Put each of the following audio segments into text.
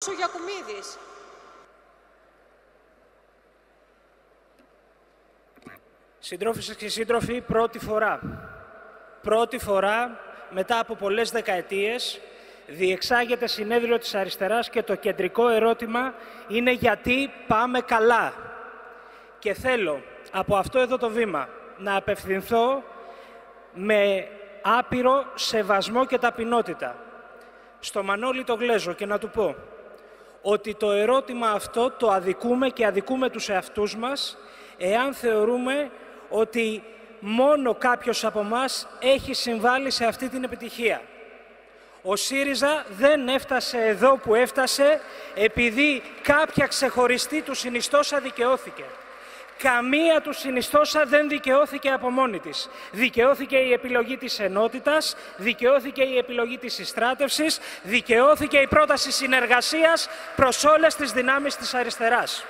ο Γιακουμίδης. Συντρόφισσες και σύντροφοι, πρώτη φορά μετά από πολλές δεκαετίες διεξάγεται συνέδριο της αριστεράς και το κεντρικό ερώτημα είναι γιατί πάμε καλά. Και θέλω από αυτό εδώ το βήμα να απευθυνθώ με άπειρο σεβασμό και ταπεινότητα στο Μανώλη το Γλέζο και να του πω ότι το ερώτημα αυτό το αδικούμε και αδικούμε τους εαυτούς μας εάν θεωρούμε ότι μόνο κάποιος από μας έχει συμβάλει σε αυτή την επιτυχία. Ο ΣΥΡΙΖΑ δεν έφτασε εδώ που έφτασε επειδή κάποια ξεχωριστή του συνιστόσα δικαιώθηκε. Καμία του συνιστόσα δεν δικαιώθηκε από μόνη της. Δικαιώθηκε η επιλογή της ενότητας, δικαιώθηκε η επιλογή της συστράτευσης, δικαιώθηκε η πρόταση συνεργασίας προς όλες τις δυνάμεις της αριστεράς.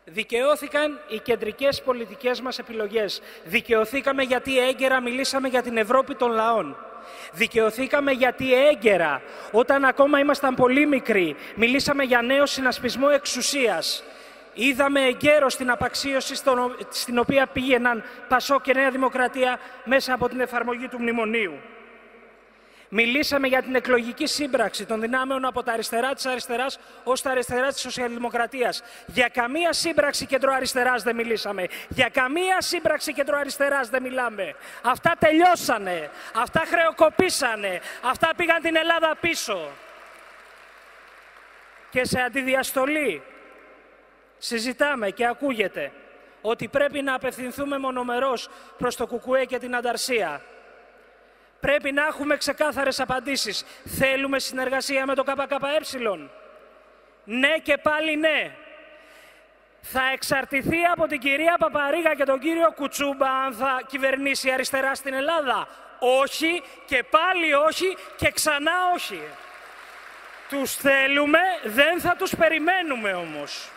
Δικαιώθηκαν οι κεντρικές πολιτικές μας επιλογές. Δικαιωθήκαμε γιατί έγκαιρα μιλήσαμε για την Ευρώπη των λαών. Δικαιωθήκαμε γιατί έγκαιρα, όταν ακόμα ήμασταν πολύ μικροί, μιλήσαμε για νέο συνασπισμό εξουσίας. Είδαμε εγκαίρως την απαξίωση στην οποία πήγαιναν Πασόκ και Νέα Δημοκρατία μέσα από την εφαρμογή του μνημονίου. Μιλήσαμε για την εκλογική σύμπραξη των δυνάμεων από τα αριστερά της αριστεράς ως τα αριστερά της σοσιαλδημοκρατίας. Για καμία σύμπραξη κεντροαριστεράς δεν μιλήσαμε. Για καμία σύμπραξη κεντροαριστεράς δεν μιλάμε. Αυτά τελειώσανε. Αυτά χρεοκοπήσανε. Αυτά πήγαν την Ελλάδα πίσω. Και σε αντιδιαστολή συζητάμε και ακούγεται ότι πρέπει να απευθυνθούμε μονομερώς προς το ΚΚΕ και την Ανταρσία. Πρέπει να έχουμε ξεκάθαρες απαντήσεις. Θέλουμε συνεργασία με το ΚΚΕ? Ναι και πάλι ναι. Θα εξαρτηθεί από την κυρία Παπαρίγα και τον κύριο Κουτσούμπα αν θα κυβερνήσει η αριστερά στην Ελλάδα. Όχι και πάλι όχι και ξανά όχι. Τους θέλουμε, δεν θα τους περιμένουμε όμως.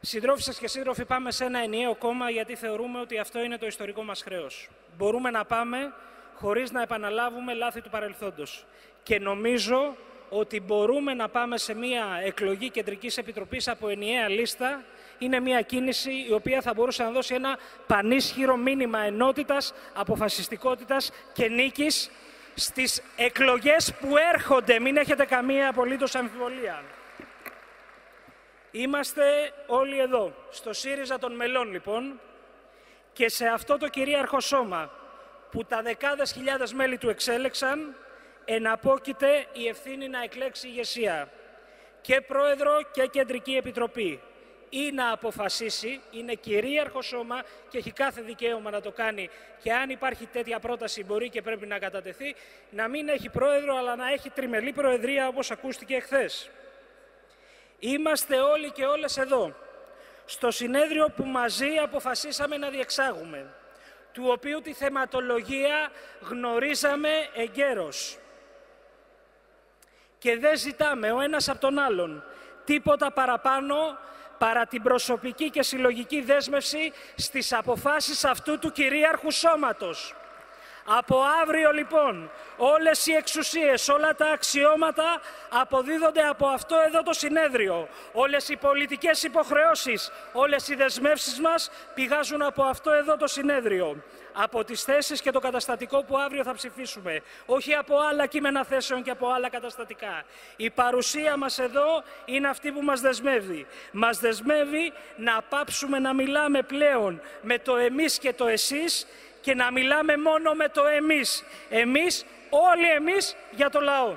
Συντρόφισσες και σύντροφοι, πάμε σε ένα ενιαίο κόμμα γιατί θεωρούμε ότι αυτό είναι το ιστορικό μας χρέος. Μπορούμε να πάμε χωρίς να επαναλάβουμε λάθη του παρελθόντος. Και νομίζω ότι μπορούμε να πάμε σε μια εκλογή κεντρικής επιτροπής από ενιαία λίστα. Είναι μια κίνηση η οποία θα μπορούσε να δώσει ένα πανίσχυρο μήνυμα ενότητας, αποφασιστικότητας και νίκης στις εκλογές που έρχονται. Μην έχετε καμία απολύτως αμφιβολία. Είμαστε όλοι εδώ, στο ΣΥΡΙΖΑ των μελών λοιπόν, και σε αυτό το κυρίαρχο σώμα που τα δεκάδες χιλιάδες μέλη του εξέλεξαν, εναπόκειται η ευθύνη να εκλέξει ηγεσία και πρόεδρο και κεντρική επιτροπή, ή να αποφασίσει, είναι κυρίαρχο σώμα και έχει κάθε δικαίωμα να το κάνει, και αν υπάρχει τέτοια πρόταση μπορεί και πρέπει να κατατεθεί, να μην έχει πρόεδρο αλλά να έχει τριμελή προεδρία όπως ακούστηκε εχθές. Είμαστε όλοι και όλες εδώ, στο συνέδριο που μαζί αποφασίσαμε να διεξάγουμε, του οποίου τη θεματολογία γνωρίζαμε εγκαίρως. Και δεν ζητάμε ο ένας από τον άλλον τίποτα παραπάνω παρά την προσωπική και συλλογική δέσμευση στις αποφάσεις αυτού του κυρίαρχου σώματος. Από αύριο λοιπόν όλες οι εξουσίες, όλα τα αξιώματα αποδίδονται από αυτό εδώ το συνέδριο. Όλες οι πολιτικές υποχρεώσεις, όλες οι δεσμεύσεις μας πηγάζουν από αυτό εδώ το συνέδριο. Από τις θέσεις και το καταστατικό που αύριο θα ψηφίσουμε. Όχι από άλλα κείμενα θέσεων και από άλλα καταστατικά. Η παρουσία μας εδώ είναι αυτή που μας δεσμεύει. Μας δεσμεύει να πάψουμε να μιλάμε πλέον με το εμείς και το εσείς και να μιλάμε μόνο με το εμείς. Εμείς, όλοι εμείς, για το λαό.